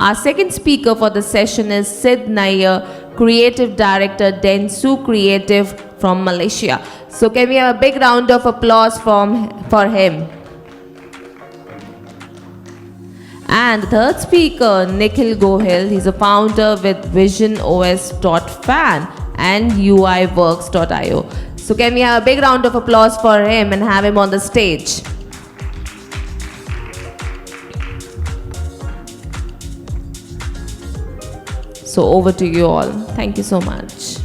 Our second speaker for the session is Sid Nair, Creative Director, Dentsu Creative from Malaysia. So can we have a big round of applause for him? And third speaker, Nikhil Gohil. He's a founder with visionOS.fan and UIworks.io. So can we have a big round of applause for him and have him on the stage? So over to you all. Thank you so much.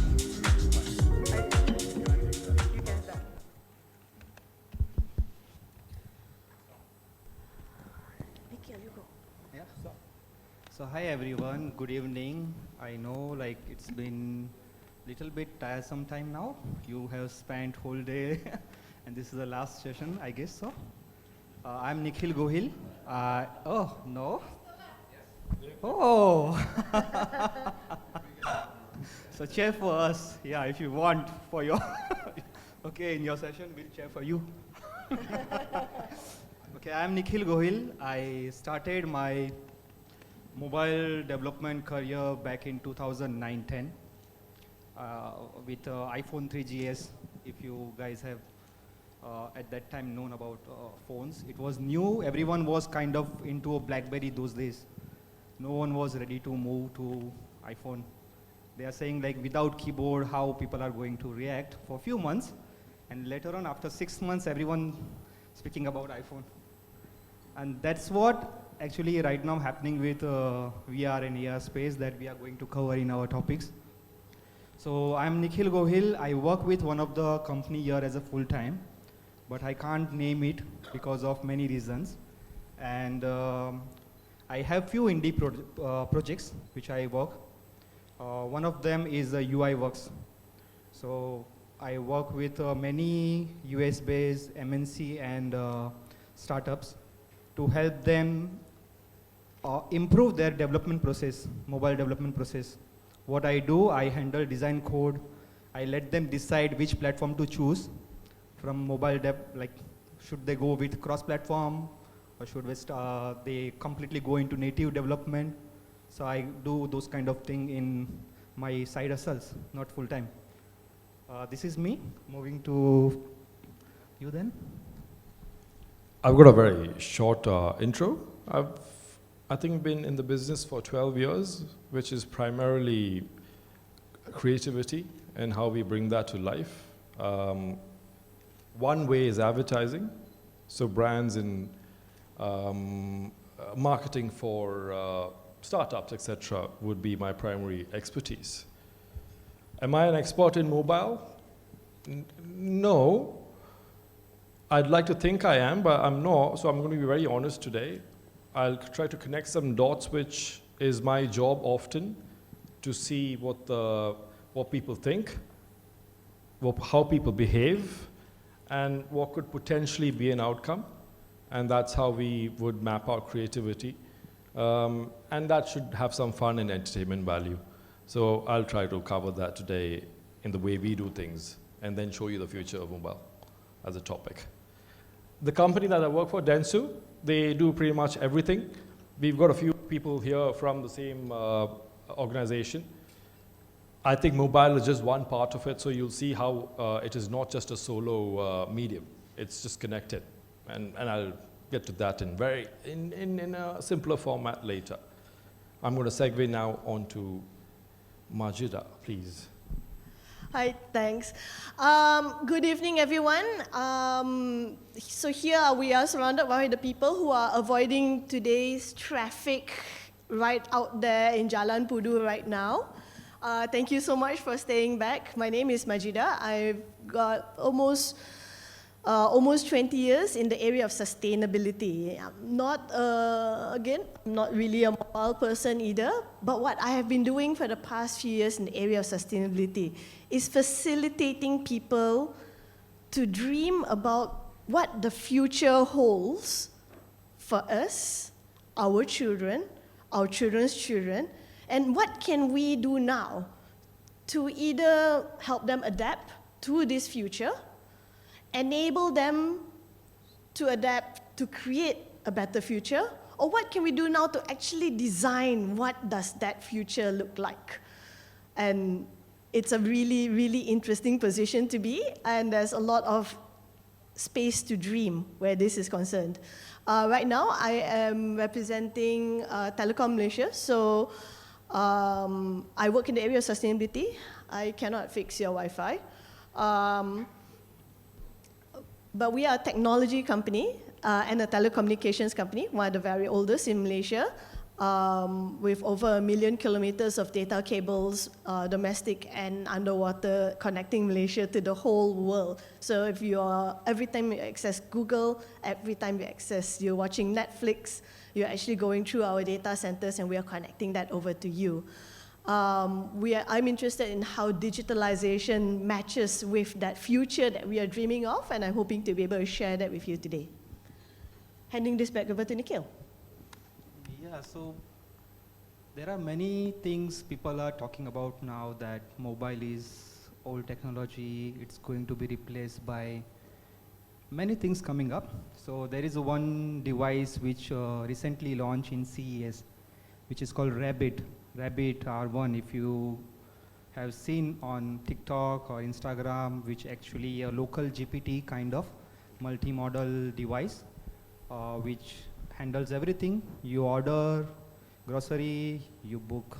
So hi everyone, good evening. I know it's been little bit tiresome time now. You have spent whole day and this is the last session, I guess so. I'm Nikhil Gohil. Oh, no? Oh! So chair for us, yeah, if you want for your, okay, in your session, we'll chair for you. Okay, I'm Nikhil Gohil. I started my mobile development career back in 2009-10 with iPhone 3GS. If you guys have at that time known about phones, it was new. Everyone was kind of into a BlackBerry those days. No one was ready to move to iPhone. They are saying without keyboard, how people are going to react for a few months. And later on, after 6 months, everyone speaking about iPhone. And that's what actually right now happening with VR and AR space that we are going to cover in our topics. So I'm Nikhil Gohil. I work with one of the company here as a full-time, but I can't name it because of many reasons. And I have few indie projects which I work. One of them is UIworks. So I work with many US-based MNC and startups to help them improve their development process, mobile development process. What I do, I handle design code. I let them decide which platform to choose from mobile dev, should they go with cross-platform or should they completely go into native development. So I do those kind of thing in my side hustles, not full-time. This is me, moving to you then. I've got a very short intro. I think been in the business for 12 years, which is primarily creativity and how we bring that to life. One way is advertising, so brands in marketing for startups, etc., would be my primary expertise. Am I an expert in mobile? No. I'd like to think I am, but I'm not, so I'm going to be very honest today. I'll try to connect some dots, which is my job often, to see what people think, how people behave, and what could potentially be an outcome. And that's how we would map our creativity. And that should have some fun and entertainment value. So I'll try to cover that today in the way we do things, and then show you the future of mobile as a topic. The company that I work for, Dentsu, they do pretty much everything. We've got a few people here from the same organization. I think mobile is just one part of it, so you'll see how it is not just a solo medium. It's just connected, and I'll get to that in a simpler format later. I'm going to segue now onto Majidah, please. Hi, thanks. Good evening, everyone. So here we are surrounded by the people who are avoiding today's traffic right out there in Jalan Pudu right now. Thank you so much for staying back. My name is Majidah. I've got almost 20 years in the area of sustainability. I'm not, again, I'm not really a mobile person either, but what I have been doing for the past few years in the area of sustainability is facilitating people to dream about what the future holds for us, our children, our children's children, and what can we do now to either help them adapt to this future, enable them to adapt to create a better future, or what can we do now to actually design what does that future look like? And it's a really, really interesting position to be, and there's a lot of space to dream where this is concerned. Right now, I am representing Telecom Malaysia, so I work in the area of sustainability. I cannot fix your Wi-Fi. But we are a technology company and a telecommunications company, one of the very oldest in Malaysia, with over 1 million kilometers of data cables, domestic and underwater, connecting Malaysia to the whole world. So if you are, every time you access Google, every time you access, you're watching Netflix, you're actually going through our data centers and we are connecting that over to you. I'm interested in how digitalization matches with that future that we are dreaming of, and I'm hoping to be able to share that with you today. Handing this back over to Nikhil. Yeah, so there are many things people are talking about now, that mobile is old technology, it's going to be replaced by many things coming up. So there is one device which recently launched in CES, which is called Rabbit R1. If you have seen on TikTok or Instagram, which actually a local GPT kind of multimodal device, which handles everything. You order grocery, you book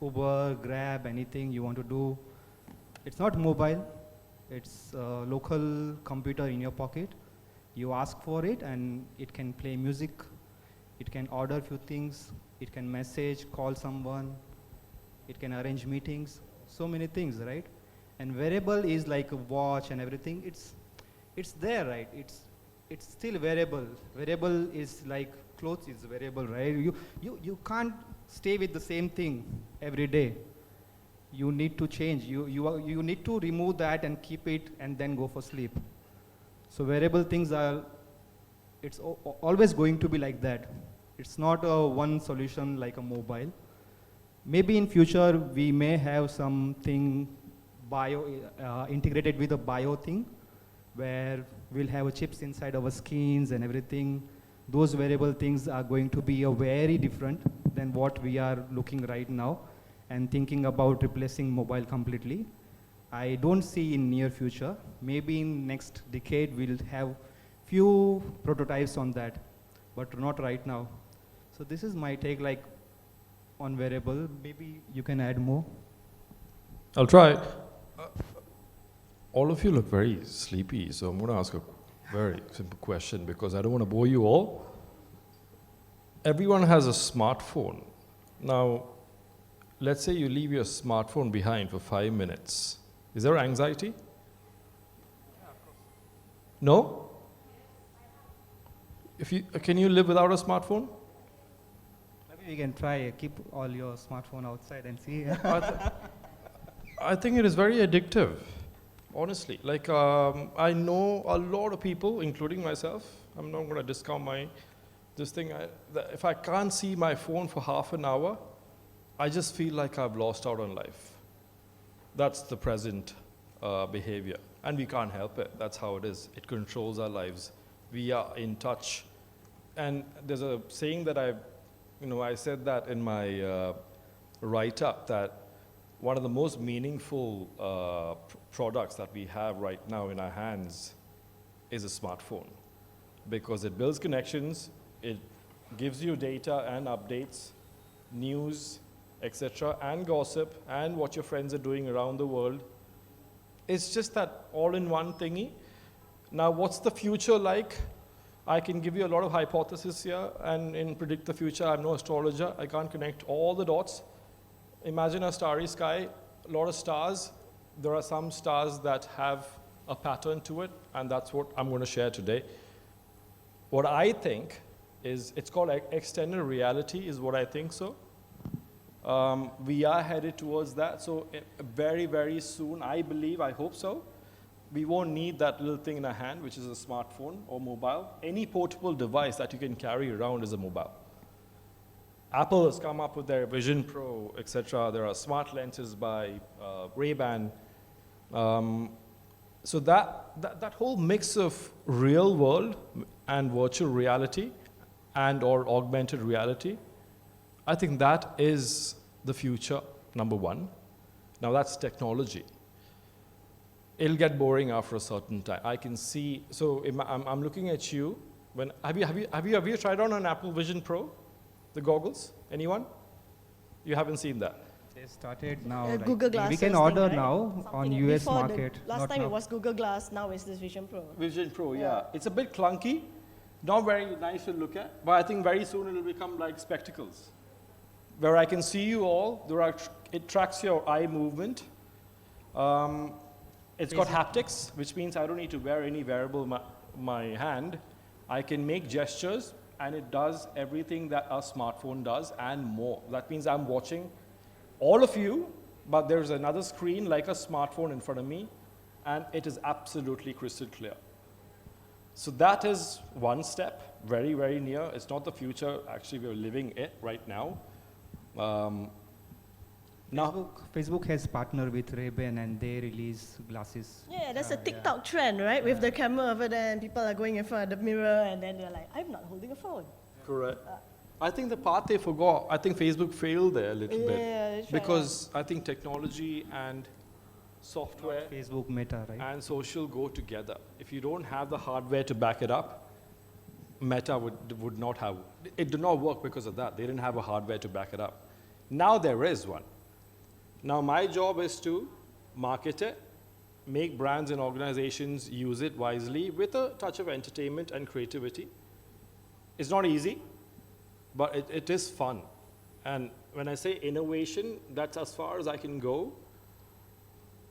Uber, Grab, anything you want to do. It's not mobile, it's a local computer in your pocket. You ask for it and it can play music, it can order few things, it can message, call someone, it can arrange meetings, so many things, right? And wearable is like a watch and everything. It's there, right? It's still wearable. Wearable is like clothes is wearable, right? You can't stay with the same thing every day. You need to change. You need to remove that and keep it and then go for sleep. So wearable things are, it's always going to be like that. It's not a one solution like a mobile. Maybe in future we may have something integrated with a bio thing, where we'll have chips inside our skins and everything. Those wearable things are going to be very different than what we are looking right now and thinking about replacing mobile completely. I don't see in near future. Maybe in next decade we'll have few prototypes on that, but not right now. So this is my take like on wearable. Maybe you can add more. I'll try. All of you look very sleepy, so I'm going to ask a very simple question because I don't want to bore you all. Everyone has a smartphone. Now, let's say you leave your smartphone behind for 5 minutes. Is there anxiety? Yeah, of course. No? Can you live without a smartphone? Maybe we can try, keep all your smartphone outside and see. I think it is very addictive, honestly. Like, I know a lot of people, including myself. I'm not going to discount this thing. If I can't see my phone for half an hour, I just feel like I've lost out on life. That's the present behavior. And we can't help it. That's how it is. It controls our lives. We are in touch. And there's a saying that I said that in my write-up, that one of the most meaningful products that we have right now in our hands is a smartphone, because it builds connections, it gives you data and updates, news, etc., and gossip, and what your friends are doing around the world. It's just that all-in-one thingy. Now, what's the future like? I can give you a lot of hypotheses here and predict the future. I'm no astrologer. I can't connect all the dots. Imagine a starry sky, a lot of stars. There are some stars that have a pattern to it, and that's what I'm going to share today. What I think is, it's called extended reality, is what I think so. We are headed towards that, so very, very soon, I believe, I hope so, we won't need that little thing in our hand, which is a smartphone or mobile. Any portable device that you can carry around is a mobile. Apple has come up with their Vision Pro, etc. There are smart lenses by Ray-Ban. So that whole mix of real world and virtual reality and or augmented reality. I think that is the future, number one. Now that's technology. It'll get boring after a certain time. I can see, so I'm looking at you. Have you tried on an Apple Vision Pro, the goggles? Anyone? You haven't seen that? They started now. Google Glass. We can order now on US market. Last time it was Google Glass, now it's this Vision Pro. Vision Pro, yeah. It's a bit clunky, not very nice to look at, but I think very soon it'll become like spectacles, where I can see you all. It tracks your eye movement. It's got haptics, which means I don't need to wear any wearable in my hand. I can make gestures, and it does everything that a smartphone does and more. That means I'm watching all of you, but there's another screen like a smartphone in front of me, and it is absolutely crystal clear. So that is one step, very, very near. It's not the future, actually we're living it right now. Facebook has partnered with Ray-Ban and they release glasses. Yeah, that's a TikTok trend, right? With the camera over there and people are going in front of the mirror and then they're like, I'm not holding a phone. Correct. I think the part they forgot, I think Facebook failed there a little bit. That's right. Because I think technology and software Facebook Meta, right? and social go together. If you don't have the hardware to back it up, Meta would not have, it did not work because of that. They didn't have a hardware to back it up. Now there is one. Now my job is to market it, make brands and organizations use it wisely with a touch of entertainment and creativity. It's not easy, but it is fun. And when I say innovation, that's as far as I can go.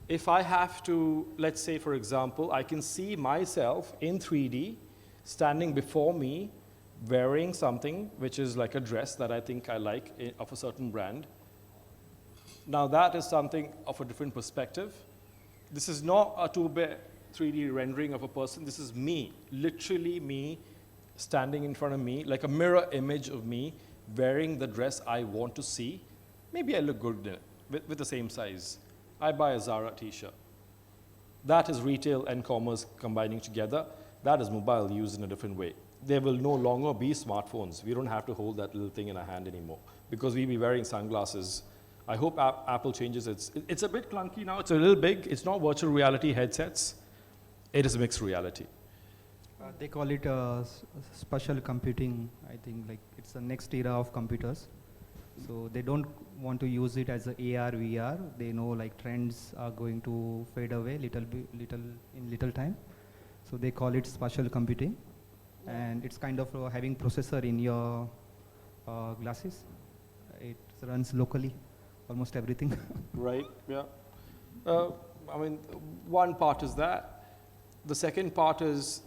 If I have to, let's say for example, I can see myself in 3D standing before me wearing something which is like a dress that I think I like of a certain brand. Now that is something of a different perspective. This is not a 2-bit 3D rendering of a person. This is me, literally me, standing in front of me, like a mirror image of me, wearing the dress I want to see. Maybe I look good in it, with the same size. I buy a Zara t-shirt. That is retail and commerce combining together. That is mobile used in a different way. There will no longer be smartphones. We don't have to hold that little thing in our hand anymore because we'll be wearing sunglasses. I hope Apple changes it. It's a bit clunky now. It's a little big. It's not virtual reality headsets. It is mixed reality. They call it spatial computing. I think like it's the next era of computers. So they don't want to use it as a AR, VR. They know like trends are going to fade away in little time. So they call it spatial computing. And it's kind of having processor in your glasses. It runs locally. Almost everything. Right, yeah. I mean, one part is that. The second part is,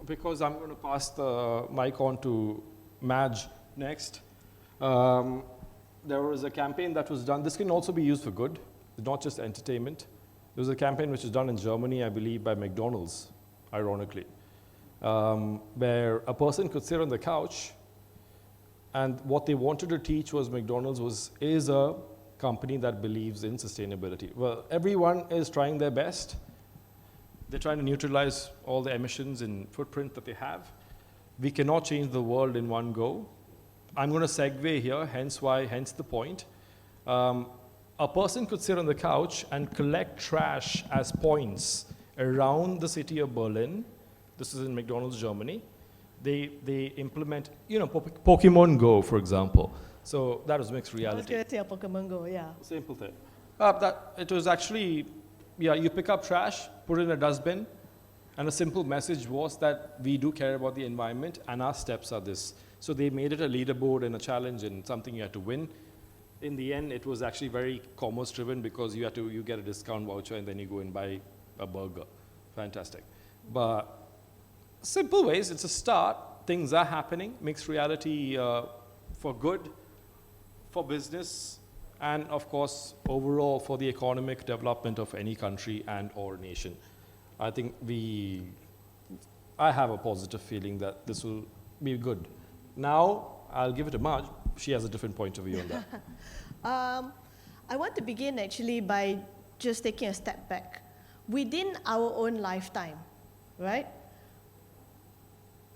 because I'm going to pass the mic on to Maj next, there was a campaign that was done. This can also be used for good, not just entertainment. There was a campaign which was done in Germany, I believe, by McDonald's, ironically, where a person could sit on the couch, and what they wanted to teach was McDonald's is a company that believes in sustainability. Well, everyone is trying their best. They're trying to neutralize all the emissions and footprint that they have. We cannot change the world in one go. I'm going to segue here, hence the point. A person could sit on the couch and collect trash as points around the city of Berlin. This is in McDonald's, Germany. They implement, Pokemon Go, for example. So that was mixed reality. Pokemon Go, yeah. Simple thing. It was actually, you pick up trash, put it in a dustbin, and a simple message was that we do care about the environment and our steps are this. So they made it a leaderboard and a challenge and something you had to win. In the end, it was actually very commerce driven because you get a discount voucher and then you go and buy a burger. Fantastic. But simple ways, it's a start. Things are happening. Mixed reality for good, for business, and of course, overall for the economic development of any country and or nation. I think I have a positive feeling that this will be good. Now, I'll give it to Maj. She has a different point of view on that. I want to begin actually by just taking a step back. Within our own lifetime, right?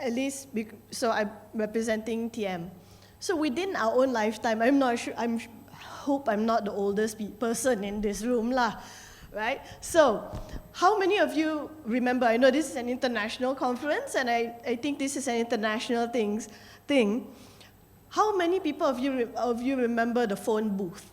at least, so I'm representing TM. So within our own lifetime, I'm not sure, hope I'm not the oldest person in this room lah, right? So, how many of you remember, I know this is an international conference and I think this is an international thing. How many people of you remember the phone booth?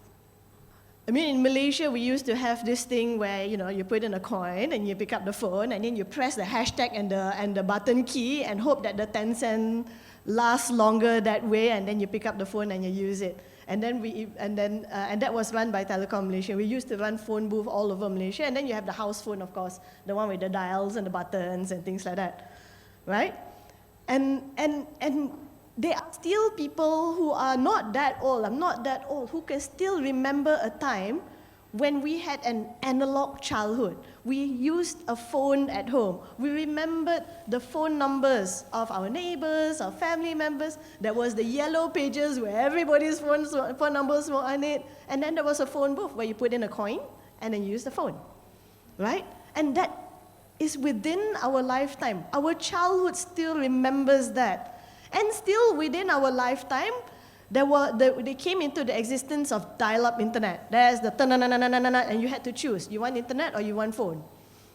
I mean, in Malaysia, we used to have this thing where, you put in a coin and you pick up the phone and then you press the hashtag and the button key and hope that the 10 cent lasts longer that way, and then you pick up the phone and you use it. And that was run by Telecom Malaysia. We used to run phone booth all over Malaysia, and then you have the house phone, of course, the one with the dials and the buttons and things like that, right? And there are still people who are not that old, I'm not that old, who can still remember a time when we had an analog childhood. We used a phone at home. We remembered the phone numbers of our neighbors, our family members. There was the yellow pages where everybody's phone numbers were on it. And then there was a phone booth where you put in a coin and then you use the phone, right? And that is within our lifetime. Our childhood still remembers that. And still within our lifetime, they came into the existence of dial-up internet. There's the and you had to choose. You want internet or you want phone,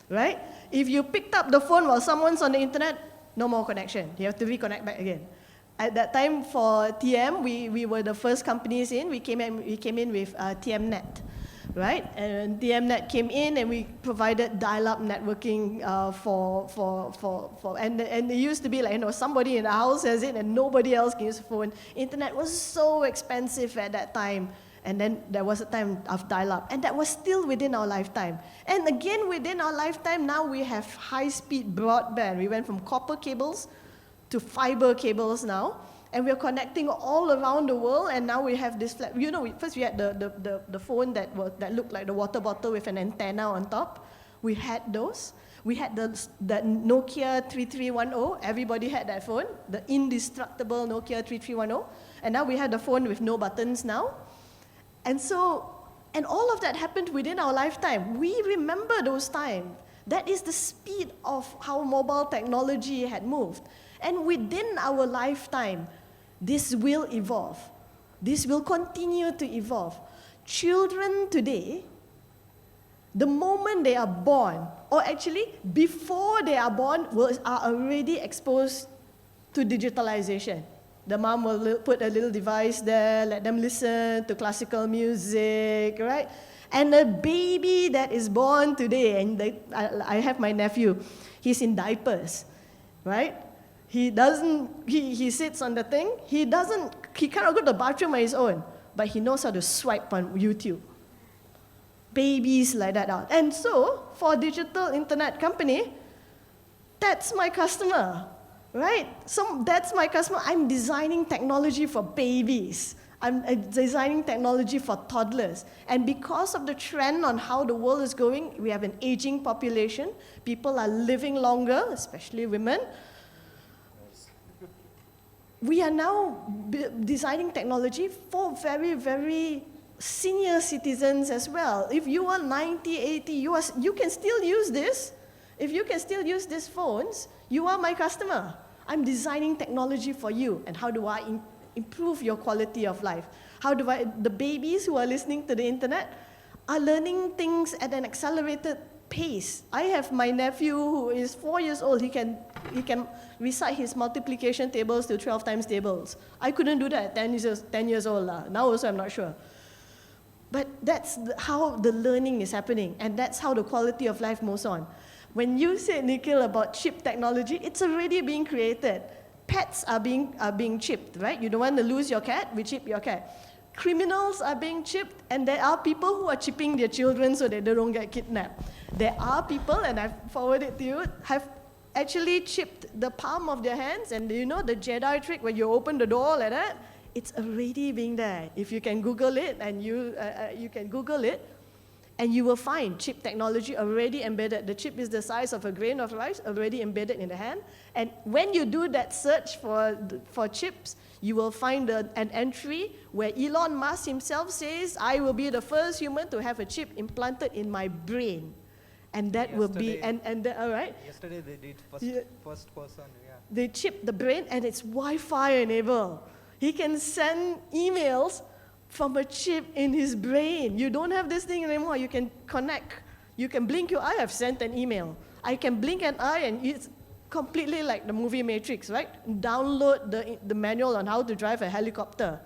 right? If you picked up the phone while someone's on the internet, no more connection. You have to reconnect back again. At that time for TM, we were the first companies in. We came in with TMNet, right? And TMNet came in and we provided dial-up networking and it used to be like, somebody in the house has it and nobody else can use the phone. Internet was so expensive at that time. And then there was a time of dial-up. And that was still within our lifetime. And again, within our lifetime, now we have high-speed broadband. We went from copper cables to fiber cables now. And we're connecting all around the world, and now we have this flat. First we had the phone that looked like the water bottle with an antenna on top. We had those. We had the Nokia 3310. Everybody had that phone, the indestructible Nokia 3310. And now we have the phone with no buttons now. And all of that happened within our lifetime. We remember those times. That is the speed of how mobile technology had moved. And within our lifetime, this will evolve. This will continue to evolve. Children today, the moment they are born, or actually before they are born, are already exposed to digitalization. The mom will put a little device there, let them listen to classical music, right? And a baby that is born today, and I have my nephew, he's in diapers, right? He sits on the thing, he cannot go to the bathroom on his own, but he knows how to swipe on YouTube. Babies like that out. And so, for a digital internet company, that's my customer, right? So that's my customer. I'm designing technology for babies. I'm designing technology for toddlers. And because of the trend on how the world is going, we have an aging population. People are living longer, especially women. We are now designing technology for very, very senior citizens as well. If you are 90, 80, you can still use this. If you can still use these phones, you are my customer. I'm designing technology for you. And how do I improve your quality of life? The babies who are listening to the internet are learning things at an accelerated pace. I have my nephew who is 4 years old. He can recite his multiplication tables to 12 times tables. I couldn't do that at 10 years old. Now also I'm not sure. But that's how the learning is happening, and that's how the quality of life moves on. When you said, Nikhil, about chip technology, it's already being created. Pets are being chipped, right? You don't want to lose your cat, we chip your cat. Criminals are being chipped, and there are people who are chipping their children so that they don't get kidnapped. There are people, and I've forwarded to you, have actually chipped the palm of their hands, and the Jedi trick where you open the door like that, it's already being there. If you can Google it, and you can Google it, and you will find chip technology already embedded. The chip is the size of a grain of rice, already embedded in the hand. And when you do that search for chips, you will find an entry where Elon Musk himself says, I will be the first human to have a chip implanted in my brain. And that will be, Yesterday- all right, Yesterday they did Yeah. first person, yeah. they chip the brain and it's Wi-Fi enabled. He can send emails from a chip in his brain. You don't have this thing anymore. You can connect. You can blink your eye. I've sent an email. I can blink an eye and it's completely like the movie Matrix, right? Download the manual on how to drive a helicopter.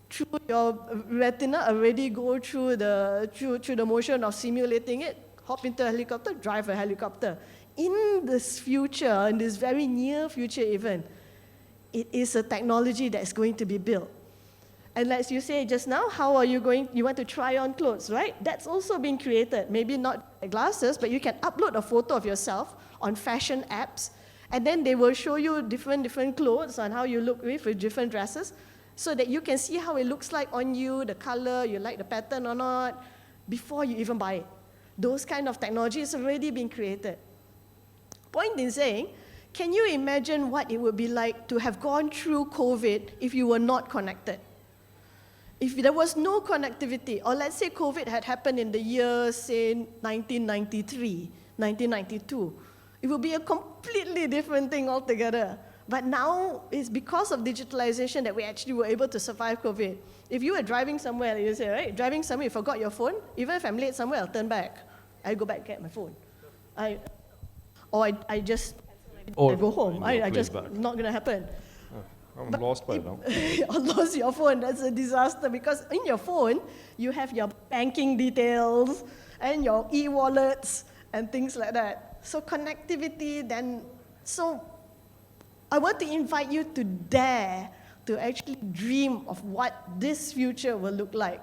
Through your retina, already go through the motion of simulating it. Hop into a helicopter, drive a helicopter. In this future, in this very near future even, it is a technology that's going to be built. And as you say just now, how are you going, you want to try on clothes, right? That's also being created. Maybe not glasses, but you can upload a photo of yourself on fashion apps, and then they will show you different clothes on how you look with different dresses, so that you can see how it looks like on you, the color, you like the pattern or not, before you even buy it. Those kind of technology is already being created. Point in saying, can you imagine what it would be like to have gone through COVID if you were not connected? If there was no connectivity, or let's say COVID had happened in the year, say, 1993, 1992, it would be a completely different thing altogether. But now, it's because of digitalization that we actually were able to survive COVID. If you were driving somewhere, you say, right, driving somewhere, you forgot your phone, even if I'm late somewhere, I'll turn back. I go back and get my phone. I just I go home. I just, not gonna happen. I'm lost by now. You lost your phone, that's a disaster, because in your phone, you have your banking details and your e-wallets and things like that. So connectivity then, so I want to invite you to dare to actually dream of what this future will look like.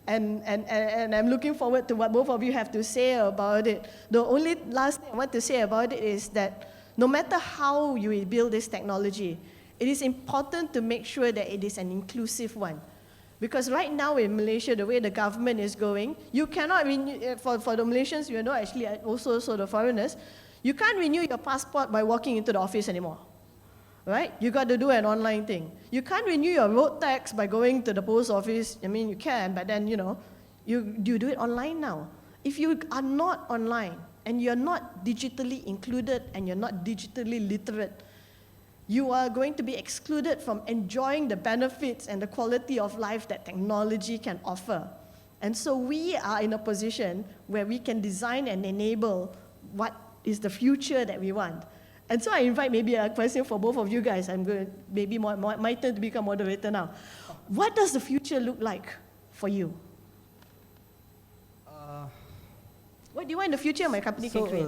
And I'm looking forward to what both of you have to say about it. The only last thing I want to say about it is that no matter how you build this technology, it is important to make sure that it is an inclusive one. Because right now in Malaysia, the way the government is going, you cannot renew, for the Malaysians, you know, actually also sort of foreigners, you can't renew your passport by walking into the office anymore, right? You got to do an online thing. You can't renew your road tax by going to the post office. I mean, you can, but then, you know, you do it online now. If you are not online and you're not digitally included and you're not digitally literate, you are going to be excluded from enjoying the benefits and the quality of life that technology can offer. And so we are in a position where we can design and enable what is the future that we want. And so I invite maybe a question for both of you guys. I'm going to, maybe my turn to become moderator now. What does the future look like for you? What do you want in the future my company can create?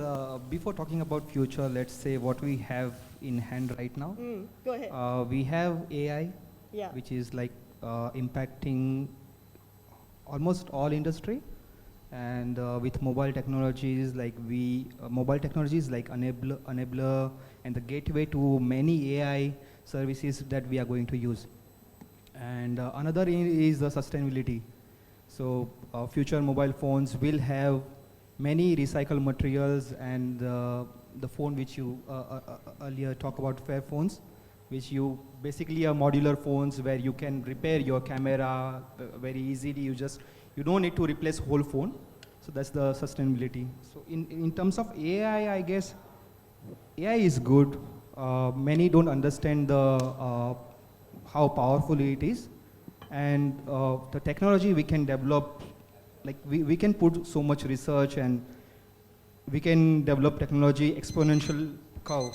Before talking about future, let's say what we have in hand right now. Go ahead. We have AI, Yeah. which is like impacting almost all industry. And with mobile technologies like enabler and the gateway to many AI services that we are going to use. And another is the sustainability. So future mobile phones will have many recycled materials, and the phone which you earlier talked about, fair phones, which you basically are modular phones where you can repair your camera very easily. You don't need to replace whole phone. So that's the sustainability. So in terms of AI, I guess AI is good. Many don't understand how powerful it is, and the technology we can develop. Like we can put so much research and we can develop technology exponential curve,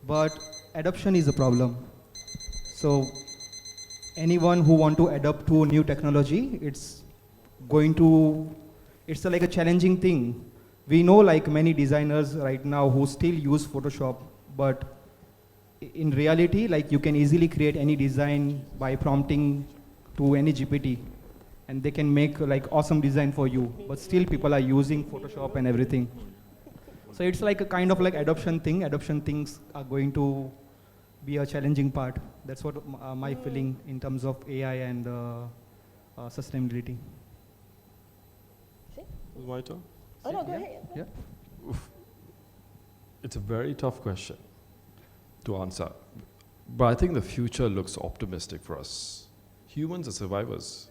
but adoption is a problem. So anyone who want to adapt to new technology, it's like a challenging thing. We know like many designers right now who still use Photoshop, but in reality, like you can easily create any design by prompting to any GPT. And they can make like awesome design for you, but still people are using Photoshop and everything. So it's like a kind of like adoption thing. Adoption things are going to be a challenging part. That's what my feeling in terms of AI and sustainability. Is my turn? Oh no, go ahead. Yeah. It's a very tough question to answer, but I think the future looks optimistic for us. Humans are survivors.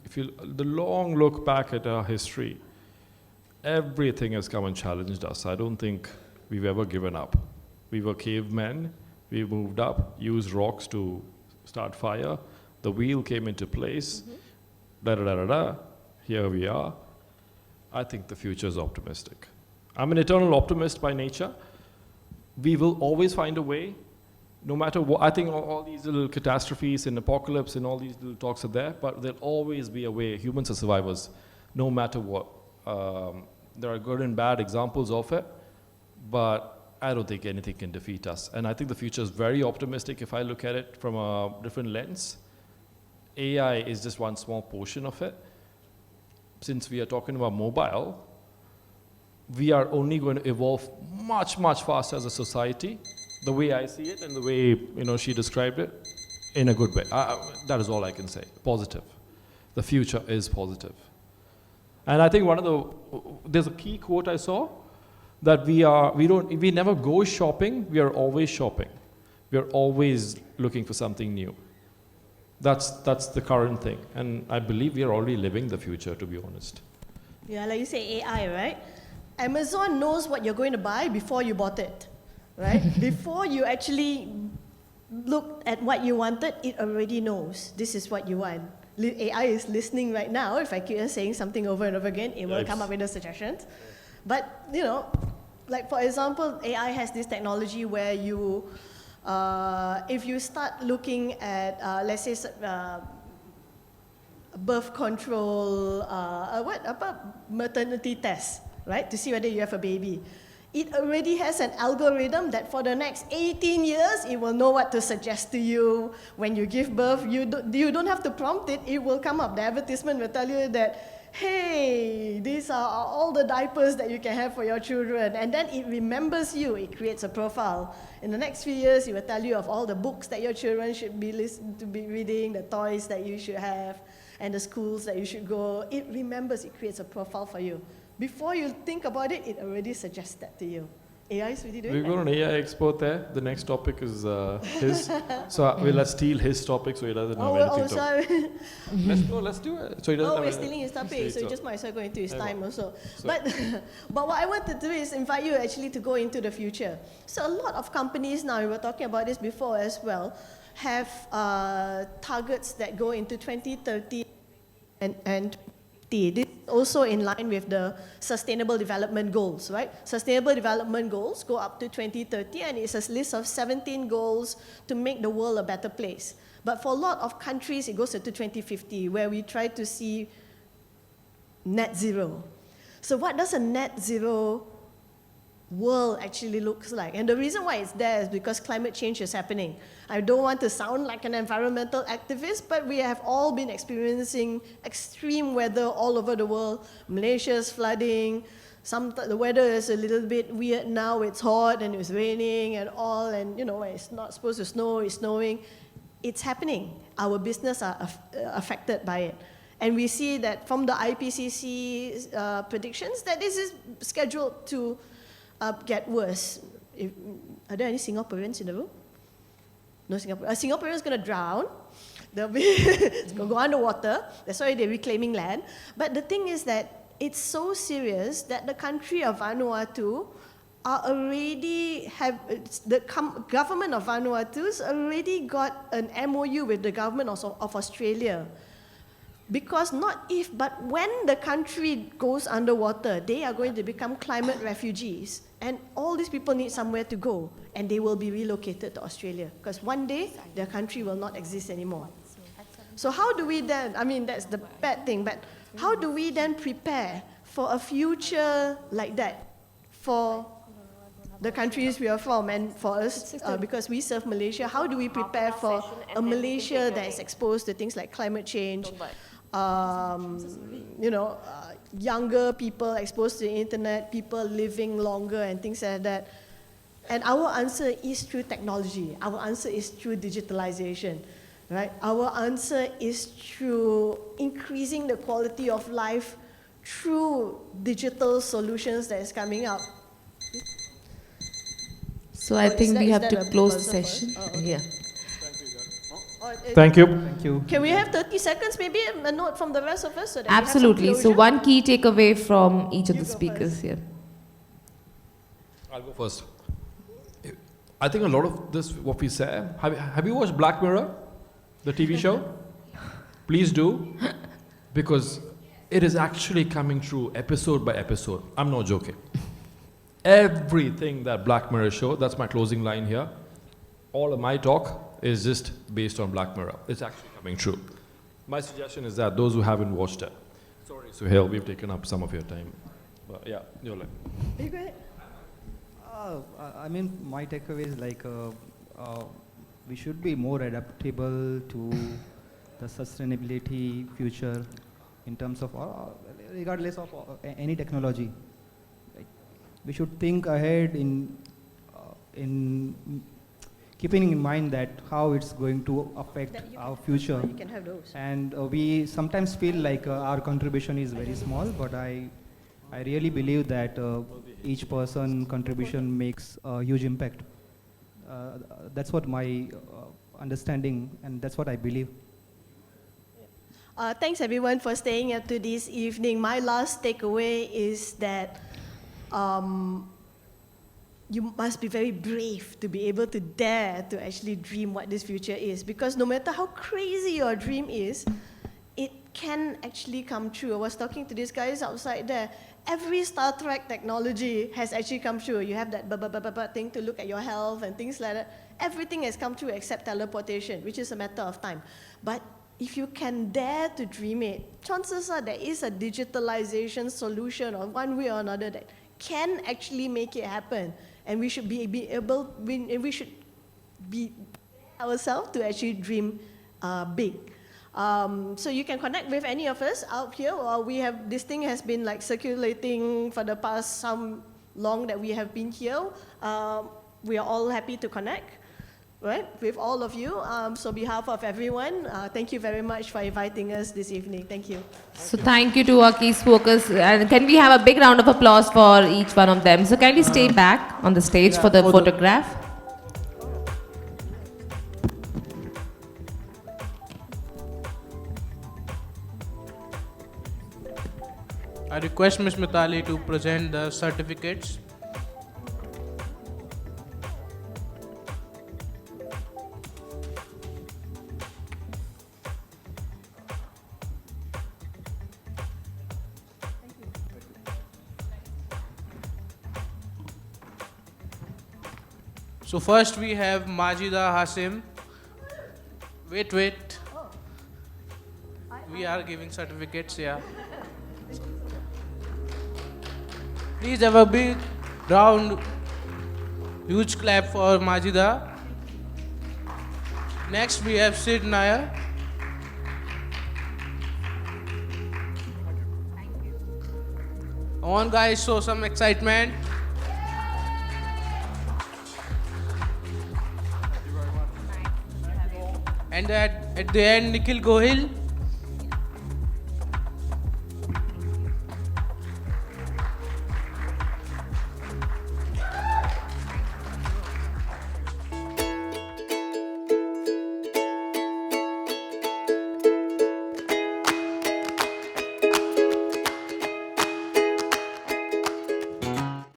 If you the long look back at our history, everything has come and challenged us. I don't think we've ever given up. We were cavemen, we moved up, used rocks to start fire, the wheel came into place, here we are. I think the future is optimistic. I'm an eternal optimist by nature. We will always find a way, no matter what. I think all these little catastrophes and apocalypse and all these little talks are there, but there'll always be a way. Humans are survivors, no matter what. There are good and bad examples of it, but I don't think anything can defeat us. And I think the future is very optimistic if I look at it from a different lens. AI is just one small portion of it. Since we are talking about mobile, we are only going to evolve much, much faster as a society, the way I see it and the way she described it, in a good way. That is all I can say. Positive. The future is positive. And I think there's a key quote I saw, that we never go shopping, we are always shopping. We are always looking for something new. That's the current thing. And I believe we are already living the future, to be honest. Yeah, like you say, AI, right? Amazon knows what you're going to buy before you bought it, right? Before you actually looked at what you wanted, it already knows this is what you want. AI is listening right now. If I keep saying something over and over again, it will come up with the suggestions. But, like for example, AI has this technology where you, if you start looking at, let's say, birth control, maternity test, right, to see whether you have a baby. It already has an algorithm that for the next 18 years, it will know what to suggest to you. When you give birth, you don't have to prompt it, it will come up. The advertisement will tell you that, hey, these are all the diapers that you can have for your children. And then it remembers you, it creates a profile. In the next few years, it will tell you of all the books that your children should be reading, the toys that you should have, and the schools that you should go. It remembers, it creates a profile for you. Before you think about it, it already suggests that to you. AI is really doing that. We've got an AI expert there. The next topic is his. So let's steal his topic so he doesn't have anything to. Sorry. Let's do it. So he doesn't we're stealing his topic, so you just might as well go into his time also. But what I want to do is invite you actually to go into the future. So a lot of companies now, we were talking about this before as well, have targets that go into 2030 and this is also in line with the Sustainable Development Goals, right? Sustainable Development Goals go up to 2030, and it's a list of 17 goals to make the world a better place. But for a lot of countries, it goes to 2050, where we try to see net zero. So what does a net zero world actually looks like? And the reason why it's there is because climate change is happening. I don't want to sound like an environmental activist, but we have all been experiencing extreme weather all over the world. Malaysia's flooding, the weather is a little bit weird now, it's hot and it's raining and all, and it's not supposed to snow, it's snowing. It's happening. Our business are affected by it. And we see that from the IPCC predictions that this is scheduled to get worse. Are there any Singaporeans in the room? No Singaporeans. A Singaporean is going to drown. It's going to go underwater. That's why they're reclaiming land. But the thing is that it's so serious that the country of Vanuatu the government of Vanuatu's already got an MOU with the government of Australia. Because not if, but when the country goes underwater, they are going to become climate refugees. And all these people need somewhere to go. And they will be relocated to Australia. Because one day, their country will not exist anymore. So how do we then, that's the bad thing, but how do we then prepare for a future like that for the countries we are from and for us, because we serve Malaysia, how do we prepare for a Malaysia that is exposed to things like climate change, younger people exposed to the internet, people living longer and things like that. And our answer is through technology. Our answer is through digitalization, right? Our answer is through increasing the quality of life through digital solutions that is coming up. So I think we have to close the session. Yeah. Thank you. Thank you. Can we have 30 seconds, maybe a note from the rest of us? So that we have some Absolutely. So closure? one key takeaway from each of You the go speakers first. here. I'll go first. I think a lot of this, what we say, have you watched Black Mirror, the TV show? Please do, because it is actually coming true episode by episode. I'm not joking. Everything that Black Mirror show, that's my closing line here, all of my talk is just based on Black Mirror. It's actually coming true. My suggestion is that those who haven't watched it, sorry Suhail, we've taken up some of your time. But yeah, you're like. You go ahead. I mean, my takeaway is like we should be more adaptable to the sustainability future in terms of regardless of any technology. Like, we should think ahead in keeping in mind that how it's going to affect our future. You can have those. And we sometimes feel like our contribution is very small, but I really believe that each person contribution makes a huge impact. That's what my understanding, and that's what I believe. Thanks everyone for staying up to this evening. My last takeaway is that you must be very brave to be able to dare to actually dream what this future is, because no matter how crazy your dream is, it can actually come true. I was talking to these guys outside there. Every Star Trek technology has actually come true. You have that thing to look at your health and things like that. Everything has come true except teleportation, which is a matter of time. But if you can dare to dream it, chances are there is a digitalization solution or one way or another that can actually make it happen. And we should be able, we should be ourselves to actually dream big. So you can connect with any of us out here, or we have, this thing has been like circulating for the past some long that we have been here. We are all happy to connect, right, with all of you. So on behalf of everyone, thank you very much for inviting us this evening. Thank you. So thank you to our key speakers. And can we have a big round of applause for each one of them? So kindly stay back on the stage for the photograph. I request Ms. Mitali to present the certificates. So first we have Majidah, Hashim. Wait. We are giving certificates, yeah. Please have a big round, huge clap for Majidah. Next we have Sid Nair. Come on guys, show some excitement. And at the end, Nikhil Gohil.